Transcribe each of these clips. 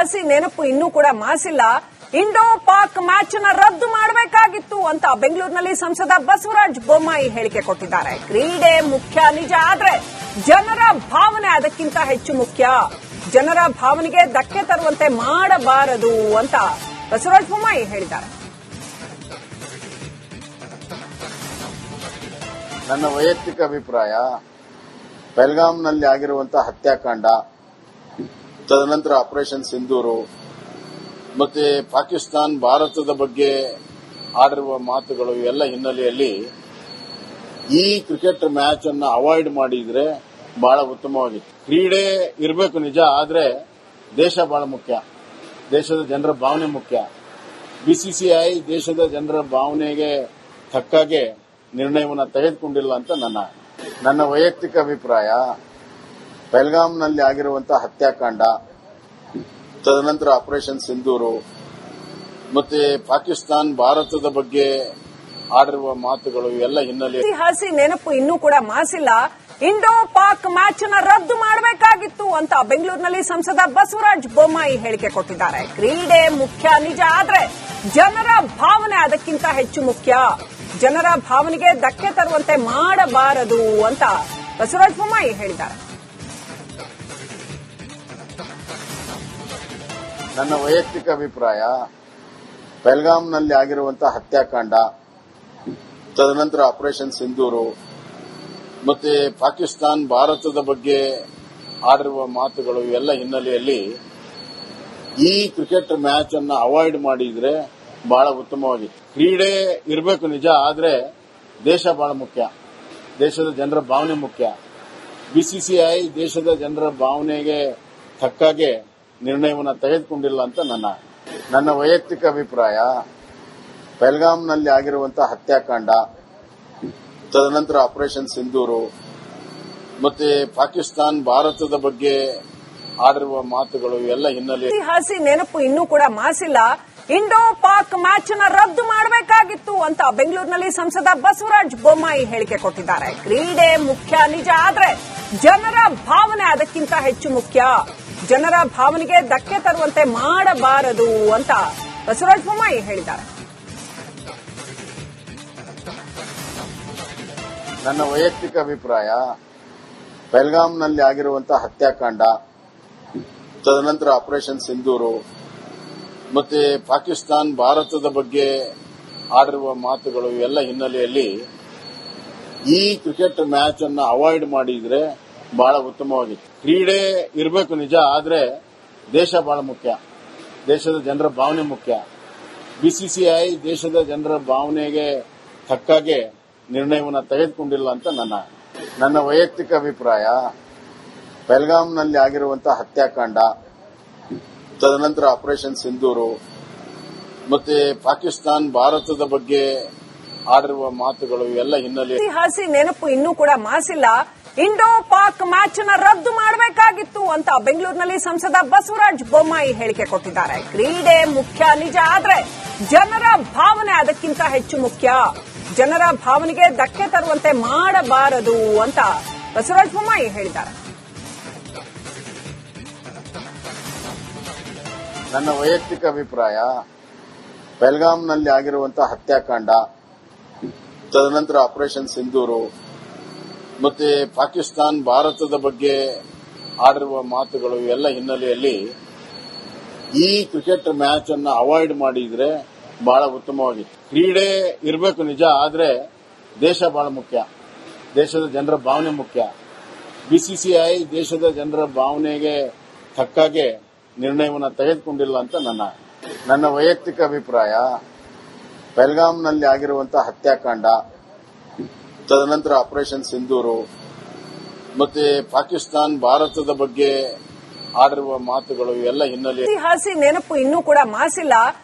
ಹಸಿ ನೆನಪು ಇನ್ನೂ ಕೂಡ ಮಾಸಿಲ್ಲ. ಇಂಡೋ ಪಾಕ್ ಮ್ಯಾಚ್ ನ ರದ್ದು ಮಾಡಬೇಕಾಗಿತ್ತು ಅಂತ ಬೆಂಗಳೂರಿನಲ್ಲಿ ಸಂಸದ ಬಸವರಾಜ ಬೊಮ್ಮಾಯಿ ಹೇಳಿಕೆ ಕೊಟ್ಟಿದ್ದಾರೆ. ಕ್ರೀಡೆ ಮುಖ್ಯ ನಿಜ, ಆದ್ರೆ ಜನರ ಭಾವನೆ ಅದಕ್ಕಿಂತ ಹೆಚ್ಚು ಮುಖ್ಯ. ಜನರ ಭಾವನೆಗೆ ಧಕ್ಕೆ ತರುವಂತೆ ಮಾಡಬಾರದು ಅಂತ ಬಸವರಾಜ ಬೊಮ್ಮಾಯಿ ಹೇಳಿದ್ದಾರೆ. ನನ್ನ ವೈಯಕ್ತಿಕ ಅಭಿಪ್ರಾಯ, ಪಹಲ್ಗಾಮ್ನಲ್ಲಿ ಆಗಿರುವಂತಹ ಹತ್ಯಾಕಾಂಡ, ತದನಂತರ ಆಪರೇಷನ್ ಸಿಂಧೂರು ಮತ್ತೆ ಪಾಕಿಸ್ತಾನ ಭಾರತದ ಬಗ್ಗೆ ಆಡಿರುವ ಮಾತುಗಳು ಎಲ್ಲ ಹಿನ್ನೆಲೆಯಲ್ಲಿ ಈ ಕ್ರಿಕೆಟ್ ಮ್ಯಾಚ್ ಅನ್ನು ಅವಾಯ್ಡ್ ಮಾಡಿದ್ರೆ ಬಹಳ ಉತ್ತಮವಾಗಿತ್ತು. ಕ್ರೀಡೆ ಇರಬೇಕು ನಿಜ, ಆದ್ರೆ ದೇಶ ಬಹಳ ಮುಖ್ಯ, ದೇಶದ ಜನರ ಭಾವನೆ ಮುಖ್ಯ. ಬಿಸಿಸಿಐ ದೇಶದ ಜನರ ಭಾವನೆಗೆ ತಕ್ಕಾಗೆ ನಿರ್ಣಯವನ್ನು ತೆಗೆದುಕೊಂಡಿಲ್ಲ ಅಂತ ನನ್ನ ವೈಯಕ್ತಿಕ ಅಭಿಪ್ರಾಯ. ಪಹಲ್ಗಾಮ್ನಲ್ಲಿ ಆಗಿರುವಂತಹ ಹತ್ಯಾಕಾಂಡ, ತದನಂತರ ಆಪರೇಷನ್ ಸಿಂಧೂರು ಮತ್ತೆ ಪಾಕಿಸ್ತಾನ ಭಾರತದ ಬಗ್ಗೆ ಆಡಿರುವ ಮಾತುಗಳು ಎಲ್ಲ ಹಿನ್ನೆಲೆ ಹಸಿ ನೆನಪು ಇನ್ನೂ ಕೂಡ ಮಾಸಿಲ್ಲ. ಇಂಡೋ ಪಾಕ್ ಮ್ಯಾಚ್ ನ ರದ್ದು ಮಾಡಬೇಕಾಗಿತ್ತು ಅಂತ ಬೆಂಗಳೂರಿನಲ್ಲಿ ಸಂಸದ ಬಸವರಾಜ ಬೊಮ್ಮಾಯಿ ಹೇಳಿಕೆ ಕೊಟ್ಟಿದ್ದಾರೆ. ಕ್ರೀಡೆ ಮುಖ್ಯ ನಿಜ, ಆದ್ರೆ ಜನರ ಭಾವನೆ ಅದಕ್ಕಿಂತ ಹೆಚ್ಚು ಮುಖ್ಯ. ಜನರ ಭಾವನೆಗೆ ಧಕ್ಕೆ ತರುವಂತೆ ಮಾಡಬಾರದು ಅಂತ ಬಸವರಾಜ ಬೊಮ್ಮಾಯಿ ಹೇಳಿದ್ದಾರೆ. ನನ್ನ ವೈಯಕ್ತಿಕ ಅಭಿಪ್ರಾಯ, ಪಹಲ್ಗಾಮ್ನಲ್ಲಿ ಆಗಿರುವಂತಹ ಹತ್ಯಾಕಾಂಡ, ತದನಂತರ ಆಪರೇಷನ್ ಸಿಂಧೂರು ಮತ್ತೆ ಪಾಕಿಸ್ತಾನ ಭಾರತದ ಬಗ್ಗೆ ಆಡಿರುವ ಮಾತುಗಳು ಎಲ್ಲ ಹಿನ್ನೆಲೆಯಲ್ಲಿ ಈ ಕ್ರಿಕೆಟ್ ಮ್ಯಾಚ್ ಅನ್ನು ಅವಾಯ್ಡ್ ಮಾಡಿದ್ರೆ ಬಹಳ ಉತ್ತಮವಾಗಿತ್ತು. ಕ್ರೀಡೆ ಇರಬೇಕು ನಿಜ, ಆದ್ರೆ ದೇಶ ಬಹಳ ಮುಖ್ಯ, ದೇಶದ ಜನರ ಭಾವನೆ ಮುಖ್ಯ. ಬಿಸಿಸಿಐ ದೇಶದ ಜನರ ಭಾವನೆಗೆ ತಕ್ಕಾಗೆ ನಿರ್ಣಯವನ್ನು ತೆಗೆದುಕೊಂಡಿಲ್ಲ ಅಂತ ನನ್ನ ವೈಯಕ್ತಿಕ ಅಭಿಪ್ರಾಯ. ಪಹಲ್ಗಾಮ್ನಲ್ಲಿ ಆಗಿರುವಂತಹ ಹತ್ಯಾಕಾಂಡ, ತದನಂತರ ಆಪರೇಷನ್ ಸಿಂಧೂರು ಮತ್ತೆ ಪಾಕಿಸ್ತಾನ ಭಾರತದ ಬಗ್ಗೆ ಆಡಿರುವ ಮಾತುಗಳು ಎಲ್ಲ ಹಿನ್ನೆಲೆ ಹಸಿ ನೆನಪು ಇನ್ನೂ ಕೂಡ ಮಾಸಿಲ್ಲ. ಇಂಡೋ ಪಾಕ್ ಮ್ಯಾಚ್ ನ ರದ್ದು ಮಾಡಬೇಕಾಗಿತ್ತು ಅಂತ ಬೆಂಗಳೂರಿನಲ್ಲಿ ಸಂಸದ ಬಸವರಾಜ ಬೊಮ್ಮಾಯಿ ಹೇಳಿಕೆ ಕೊಟ್ಟಿದ್ದಾರೆ. ಕ್ರೀಡೆ ಮುಖ್ಯ ನಿಜ, ಆದ್ರೆ ಜನರ ಭಾವನೆ ಅದಕ್ಕಿಂತ ಹೆಚ್ಚು ಮುಖ್ಯ. ಜನರ ಭಾವನೆಗೆ ಧಕ್ಕೆ ತರುವಂತೆ ಮಾಡಬಾರದು ಅಂತ ಬಸವರಾಜ ಬೊಮ್ಮಾಯಿ ಹೇಳಿದ್ದಾರೆ. ನನ್ನ ವೈಯಕ್ತಿಕ ಅಭಿಪ್ರಾಯ, ಪಹಲ್ಗಾಮ್ನಲ್ಲಿ ಆಗಿರುವಂತಹ ಹತ್ಯಾಕಾಂಡ, ತದನಂತರ ಆಪರೇಷನ್ ಸಿಂಧೂರು ಮತ್ತೆ ಪಾಕಿಸ್ತಾನ ಭಾರತದ ಬಗ್ಗೆ ಆಡಿರುವ ಮಾತುಗಳು ಎಲ್ಲ ಹಿನ್ನೆಲೆಯಲ್ಲಿ ಈ ಕ್ರಿಕೆಟ್ ಮ್ಯಾಚ್ ಅನ್ನು ಅವಾಯ್ಡ್ ಮಾಡಿದ್ರೆ ಬಹಳ ಉತ್ತಮವಾಗಿತ್ತು. ಕ್ರೀಡೆ ಇರಬೇಕು ನಿಜ, ಆದ್ರೆ ದೇಶ ಬಹಳ ಮುಖ್ಯ, ದೇಶದ ಜನರ ಭಾವನೆ ಮುಖ್ಯ. ಬಿಸಿಸಿಐ ದೇಶದ ಜನರ ಭಾವನೆಗೆ ತಕ್ಕಾಗೆ ನಿರ್ಣಯವನ್ನು ತೆಗೆದುಕೊಂಡಿಲ್ಲ ಅಂತ ನನ್ನ ವೈಯಕ್ತಿಕ ಅಭಿಪ್ರಾಯ. ಪಹಲ್ಗಾಮ್ನಲ್ಲಿ ಆಗಿರುವಂತಹ ಹತ್ಯಾಕಾಂಡ, ತದನಂತರ ಆಪರೇಷನ್ ಸಿಂಧೂರು ಮತ್ತೆ ಪಾಕಿಸ್ತಾನ ಭಾರತದ ಬಗ್ಗೆ ಆಡಿರುವ ಮಾತುಗಳು ಎಲ್ಲ ಹಿನ್ನೆಲೆ ಹಸಿ ನೆನಪು ಇನ್ನೂ ಕೂಡ ಮಾಸಿಲ್ಲ. ಇಂಡೋ ಪಾಕ್ ಮ್ಯಾಚ್ ನ ರದ್ದು ಮಾಡಬೇಕಾಗಿತ್ತು ಅಂತ ಬೆಂಗಳೂರಿನಲ್ಲಿ ಸಂಸದ ಬಸವರಾಜ ಬೊಮ್ಮಾಯಿ ಹೇಳಿಕೆ ಕೊಟ್ಟಿದ್ದಾರೆ. ಕ್ರೀಡೆ ಮುಖ್ಯ ನಿಜ, ಆದ್ರೆ ಜನರ ಭಾವನೆ ಅದಕ್ಕಿಂತ ಹೆಚ್ಚು ಮುಖ್ಯ. ಜನರ ಭಾವನೆಗೆ ಧಕ್ಕೆ ತರುವಂತೆ ಮಾಡಬಾರದು ಅಂತ ಬಸವರಾಜ ಬೊಮ್ಮಾಯಿ ಹೇಳಿದ್ದಾರೆ. ನನ್ನ ವೈಯಕ್ತಿಕ ಅಭಿಪ್ರಾಯ, ಪಹಲ್ಗಾಮ್ನಲ್ಲಿ ಆಗಿರುವಂತಹ ಹತ್ಯಾಕಾಂಡ, ತದನಂತರ ಆಪರೇಷನ್ ಸಿಂಧೂರು ಮತ್ತೆ ಪಾಕಿಸ್ತಾನ ಭಾರತದ ಬಗ್ಗೆ ಆಡಿರುವ ಮಾತುಗಳು ಎಲ್ಲ ಹಿನ್ನೆಲೆಯಲ್ಲಿ ಈ ಕ್ರಿಕೆಟ್ ಮ್ಯಾಚ್ ಅನ್ನು ಅವಾಯ್ಡ್ ಮಾಡಿದ್ರೆ ಬಹಳ ಉತ್ತಮವಾಗಿತ್ತು. ಕ್ರೀಡೆ ಇರಬೇಕು ನಿಜ, ಆದ್ರೆ ದೇಶ ಬಹಳ ಮುಖ್ಯ, ದೇಶದ ಜನರ ಭಾವನೆ ಮುಖ್ಯ. ಬಿಸಿಸಿಐ ದೇಶದ ಜನರ ಭಾವನೆಗೆ ತಕ್ಕಾಗೆ ನಿರ್ಣಯವನ್ನು ತೆಗೆದುಕೊಂಡಿಲ್ಲ ಅಂತ ನನ್ನ ವೈಯಕ್ತಿಕ ಅಭಿಪ್ರಾಯ. ಪಹಲ್ಗಾಮ್ನಲ್ಲಿ ಆಗಿರುವಂತಹ ಹತ್ಯಾಕಾಂಡ, ತದನಂತರ ಆಪರೇಷನ್ ಸಿಂಧೂರು ಮತ್ತೆ ಪಾಕಿಸ್ತಾನ ಭಾರತದ ಬಗ್ಗೆ ಆಡಿರುವ ಮಾತುಗಳು ಎಲ್ಲ ಹಿನ್ನೆಲೆ ಹಸಿ ನೆನಪು ಇನ್ನೂ ಕೂಡ ಮಾಸಿಲ್ಲ.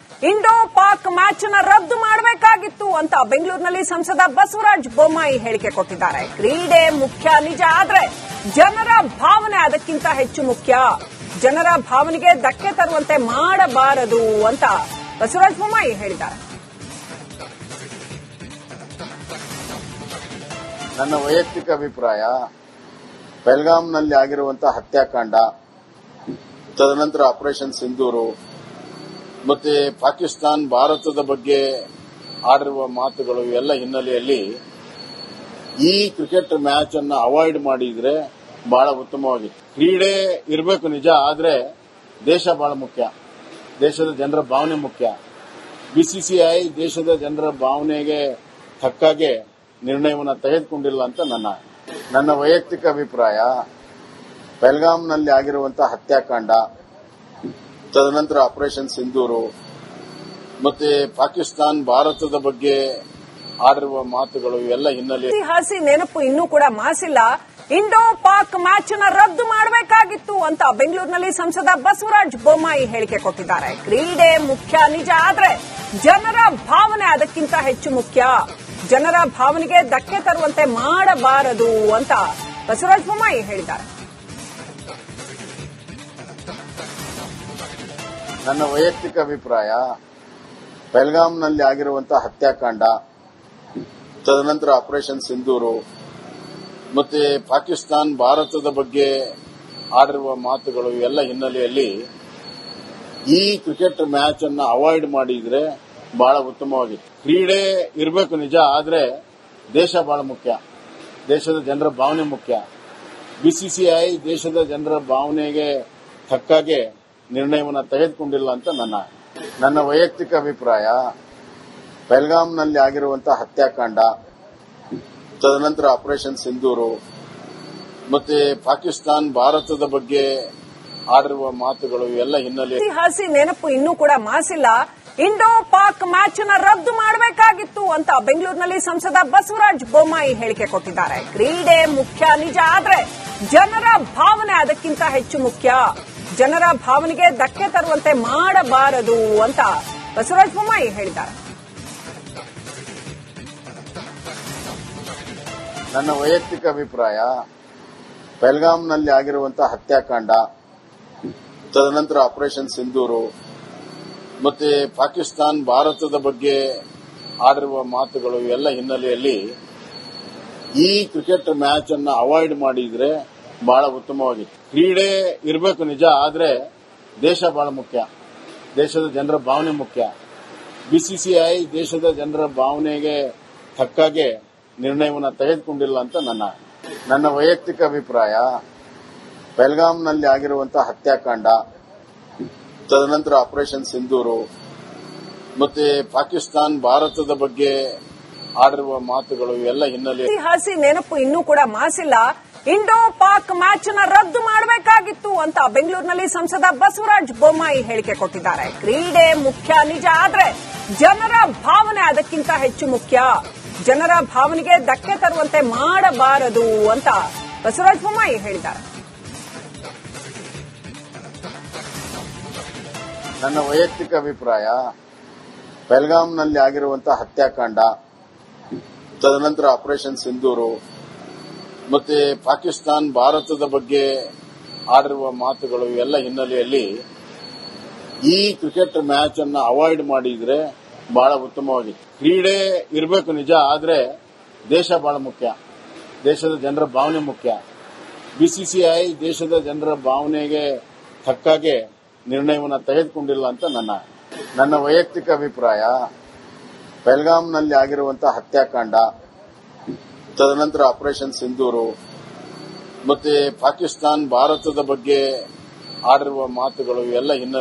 ಇಂಡೋ ಪಾಕ್ ಮ್ಯಾಚ್ ನ ರದ್ದು ಮಾಡಬೇಕಾಗಿತ್ತು ಅಂತ ಬೆಂಗಳೂರಿನಲ್ಲಿ ಸಂಸದ ಬಸವರಾಜ ಬೊಮ್ಮಾಯಿ ಹೇಳಿಕೆ ಕೊಟ್ಟಿದ್ದಾರೆ. ಕ್ರೀಡೆ ಮುಖ್ಯ ನಿಜ, ಆದ್ರೆ ಜನರ ಭಾವನೆ ಅದಕ್ಕಿಂತ ಹೆಚ್ಚು ಮುಖ್ಯ. ಜನರ ಭಾವನೆಗೆ ಧಕ್ಕೆ ತರುವಂತೆ ಮಾಡಬಾರದು ಅಂತ ಬಸವರಾಜ ಬೊಮ್ಮಾಯಿ ಹೇಳಿದ್ದಾರೆ. ನನ್ನ ವೈಯಕ್ತಿಕ ಅಭಿಪ್ರಾಯ, ಪಹಲ್ಗಾಮ್ನಲ್ಲಿ ಆಗಿರುವಂತಹ ಹತ್ಯಾಕಾಂಡ, ತದನಂತರ ಆಪರೇಷನ್ ಸಿಂಧೂರು ಮತ್ತೆ ಪಾಕಿಸ್ತಾನ್ ಭಾರತದ ಬಗ್ಗೆ ಆಡಿರುವ ಮಾತುಗಳು ಎಲ್ಲ ಹಿನ್ನೆಲೆಯಲ್ಲಿ ಈ ಕ್ರಿಕೆಟ್ ಮ್ಯಾಚ್ ಅನ್ನು ಅವಾಯ್ಡ್ ಮಾಡಿದ್ರೆ ಬಹಳ ಉತ್ತಮವಾಗಿತ್ತು. ಕ್ರೀಡೆ ಇರಬೇಕು ನಿಜ, ಆದ್ರೆ ದೇಶ ಬಹಳ ಮುಖ್ಯ, ದೇಶದ ಜನರ ಭಾವನೆ ಮುಖ್ಯ. ಬಿಸಿಸಿಐ ದೇಶದ ಜನರ ಭಾವನೆಗೆ ತಕ್ಕಾಗೆ ನಿರ್ಣಯವನ್ನು ತೆಗೆದುಕೊಂಡಿಲ್ಲ ಅಂತ ನನ್ನ ವೈಯಕ್ತಿಕ ಅಭಿಪ್ರಾಯ. ಪಹಲ್ಗಾಮ್ನಲ್ಲಿ ಆಗಿರುವಂತಹ ಹತ್ಯಾಕಾಂಡ, ತದನಂತರ ಆಪರೇಷನ್ ಸಿಂಧೂರು ಮತ್ತೆ ಪಾಕಿಸ್ತಾನ್ ಭಾರತದ ಬಗ್ಗೆ ಆಡಿರುವ ಮಾತುಗಳು ಎಲ್ಲ ಹಿನ್ನೆಲೆ ಇತಿಹಾಸ ನೆನಪು ಇನ್ನೂ ಕೂಡ ಮಾಸಿಲ್ಲ. ಇಂಡೋ ಪಾಕ್ ಮ್ಯಾಚ್ ನ ರದ್ದು ಮಾಡಬೇಕಾಗಿತ್ತು ಅಂತ ಬೆಂಗಳೂರಿನಲ್ಲಿ ಸಂಸದ ಬಸವರಾಜ ಬೊಮ್ಮಾಯಿ ಹೇಳಿಕೆ ಕೊಟ್ಟಿದ್ದಾರೆ. ಕ್ರೀಡೆ ಮುಖ್ಯ ನಿಜ, ಆದ್ರೆ ಜನರ ಭಾವನೆ ಅದಕ್ಕಿಂತ ಹೆಚ್ಚು ಮುಖ್ಯ. ಜನರ ಭಾವನೆಗೆ ಧಕ್ಕೆ ತರುವಂತೆ ಮಾಡಬಾರದು ಅಂತ ಬಸವರಾಜ ಬೊಮ್ಮಾಯಿ ಹೇಳಿದ್ದಾರೆ. ನನ್ನ ವೈಯಕ್ತಿಕ ಅಭಿಪ್ರಾಯ, ಪಹಲ್ಗಾಮ್ನಲ್ಲಿ ಆಗಿರುವಂತಹ ಹತ್ಯಾಕಾಂಡ, ತದನಂತರ ಆಪರೇಷನ್ ಸಿಂಧೂರು ಮತ್ತೆ ಪಾಕಿಸ್ತಾನ್ ಭಾರತದ ಬಗ್ಗೆ ಆಡಿರುವ ಮಾತುಗಳು ಎಲ್ಲ ಹಿನ್ನೆಲೆಯಲ್ಲಿ ಈ ಕ್ರಿಕೆಟ್ ಮ್ಯಾಚ್ ಅನ್ನು ಅವಾಯ್ಡ್ ಮಾಡಿದ್ರೆ ಬಹಳ ಉತ್ತಮವಾಗಿತ್ತು. ಕ್ರೀಡೆ ಇರಬೇಕು ನಿಜ, ಆದ್ರೆ ದೇಶ ಬಹಳ ಮುಖ್ಯ, ದೇಶದ ಜನರ ಭಾವನೆ ಮುಖ್ಯ. ಬಿಸಿಸಿಐ ದೇಶದ ಜನರ ಭಾವನೆಗೆ ತಕ್ಕಾಗೆ ನಿರ್ಣಯವನ್ನು ತೆಗೆದುಕೊಂಡಿಲ್ಲ ಅಂತ ನನ್ನ ವೈಯಕ್ತಿಕ ಅಭಿಪ್ರಾಯ. ಪಹಲ್ಗಾಮ್ನಲ್ಲಿ ಆಗಿರುವಂತಹ ಹತ್ಯಾಕಾಂಡ, ತದನಂತರ ಆಪರೇಷನ್ ಸಿಂಧೂರು ಮತ್ತೆ ಪಾಕಿಸ್ತಾನ್ ಭಾರತದ ಬಗ್ಗೆ ಆಡಿರುವ ಮಾತುಗಳು ಎಲ್ಲ ಹಿನ್ನೆಲೆ ಇತಿಹಾಸ ನೆನಪು ಇನ್ನೂ ಕೂಡ ಮಾಸಿಲ್ಲ. ಇಂಡೋ ಪಾಕ್ ಮ್ಯಾಚ್ ನ ರದ್ದು ಮಾಡಬೇಕಾಗಿತ್ತು ಅಂತ ಬೆಂಗಳೂರಿನಲ್ಲಿ ಸಂಸದ ಬಸವರಾಜ ಬೊಮ್ಮಾಯಿ ಹೇಳಿಕೆ ಕೊಟ್ಟಿದ್ದಾರೆ. ಕ್ರೀಡೆ ಮುಖ್ಯ ನಿಜ, ಆದ್ರೆ ಜನರ ಭಾವನೆ ಅದಕ್ಕಿಂತ ಹೆಚ್ಚು ಮುಖ್ಯ. ಜನರ ಭಾವನೆಗೆ ಧಕ್ಕೆ ತರುವಂತೆ ಮಾಡಬಾರದು ಅಂತ ಬಸವರಾಜ ಬೊಮ್ಮಾಯಿ ಹೇಳಿದ್ದಾರೆ. ನನ್ನ ವೈಯಕ್ತಿಕ ಅಭಿಪ್ರಾಯ, ಪಹಲ್ಗಾಮ್ನಲ್ಲಿ ಆಗಿರುವಂತಹ ಹತ್ಯಾಕಾಂಡ, ತದನಂತರ ಆಪರೇಷನ್ ಸಿಂಧೂರು ಮತ್ತೆ ಪಾಕಿಸ್ತಾನ್ ಭಾರತದ ಬಗ್ಗೆ ಆಡಿರುವ ಮಾತುಗಳು ಎಲ್ಲ ಹಿನ್ನೆಲೆಯಲ್ಲಿ ಈ ಕ್ರಿಕೆಟ್ ಮ್ಯಾಚ್ ಅನ್ನು ಅವಾಯ್ಡ್ ಮಾಡಿದ್ರೆ ಬಹಳ ಉತ್ತಮವಾಗಿತ್ತು. ಕ್ರೀಡೆ ಇರಬೇಕು ನಿಜ, ಆದ್ರೆ ದೇಶ ಬಹಳ ಮುಖ್ಯ, ದೇಶದ ಜನರ ಭಾವನೆ ಮುಖ್ಯ. ಬಿಸಿಸಿಐ ದೇಶದ ಜನರ ಭಾವನೆಗೆ ತಕ್ಕಾಗೆ ನಿರ್ಣಯವನ್ನು ತೆಗೆದುಕೊಂಡಿಲ್ಲ ಅಂತ ನನ್ನ ವೈಯಕ್ತಿಕ ಅಭಿಪ್ರಾಯ. ಪಹಲ್ಗಾಮ್ನಲ್ಲಿ ಆಗಿರುವಂತಹ ಹತ್ಯಾಕಾಂಡ, ತದನಂತರ ಆಪರೇಷನ್ ಸಿಂಧೂರು ಮತ್ತೆ ಪಾಕಿಸ್ತಾನ್ ಭಾರತದ ಬಗ್ಗೆ ಆಡಿರುವ ಮಾತುಗಳು ಎಲ್ಲ ಹಿನ್ನೆಲೆ ಇತಿಹಾಸ ನೆನಪು ಇನ್ನೂ ಕೂಡ ಮಾಸಿಲ್ಲ. ಇಂಡೋ ಪಾಕ್ ಮ್ಯಾಚ್ ನ ರದ್ದು ಮಾಡಬೇಕಾಗಿತ್ತು ಅಂತ ಬೆಂಗಳೂರಿನಲ್ಲಿ ಸಂಸದ ಬಸವರಾಜ ಬೊಮ್ಮಾಯಿ ಹೇಳಿಕೆ ಕೊಟ್ಟಿದ್ದಾರೆ. ಕ್ರೀಡೆ ಮುಖ್ಯ ನಿಜ, ಆದ್ರೆ ಜನರ ಭಾವನೆ ಅದಕ್ಕಿಂತ ಹೆಚ್ಚು ಮುಖ್ಯ. ಜನರ ಭಾವನೆಗೆ ಧಕ್ಕೆ ತರುವಂತೆ ಮಾಡಬಾರದು ಅಂತ ಬಸವರಾಜ ಬೊಮ್ಮಾಯಿ ಹೇಳಿದ್ದಾರೆ. ನನ್ನ ವೈಯಕ್ತಿಕ ಅಭಿಪ್ರಾಯ, ಪಹಲ್ಗಾಮ್ನಲ್ಲಿ ಆಗಿರುವಂತಹ ಹತ್ಯಾಕಾಂಡ, ತದನಂತರ ಆಪರೇಷನ್ ಸಿಂಧೂರು ಮತ್ತೆ ಪಾಕಿಸ್ತಾನ್ ಭಾರತದ ಬಗ್ಗೆ ಆಡಿರುವ ಮಾತುಗಳು ಎಲ್ಲ ಹಿನ್ನೆಲೆಯಲ್ಲಿ ಈ ಕ್ರಿಕೆಟ್ ಮ್ಯಾಚ್ ಅನ್ನು ಅವಾಯ್ಡ್ ಮಾಡಿದ್ರೆ ಬಹಳ ಉತ್ತಮವಾಗಿತ್ತು. ಕ್ರೀಡೆ ಇರಬೇಕು ನಿಜ, ಆದ್ರೆ ದೇಶ ಬಹಳ ಮುಖ್ಯ, ದೇಶದ ಜನರ ಭಾವನೆ ಮುಖ್ಯ. ಬಿಸಿಸಿಐ ದೇಶದ ಜನರ ಭಾವನೆಗೆ ತಕ್ಕಾಗೆ ನಿರ್ಣಯವನ್ನು ತೆಗೆದುಕೊಂಡಿಲ್ಲ ಅಂತ ನನ್ನ ವೈಯಕ್ತಿಕ ಅಭಿಪ್ರಾಯ. ಪಹಲ್ಗಾಮ್ನಲ್ಲಿ ಆಗಿರುವಂತಹ ಹತ್ಯಾಕಾಂಡ, ತದನಂತರ ಆಪರೇಷನ್ ಸಿಂಧೂರು ಮತ್ತೆ ಪಾಕಿಸ್ತಾನ್ ಭಾರತದ ಬಗ್ಗೆ ಆಡಿರುವ ಮಾತುಗಳು ಎಲ್ಲ ಹಿನ್ನೆಲೆ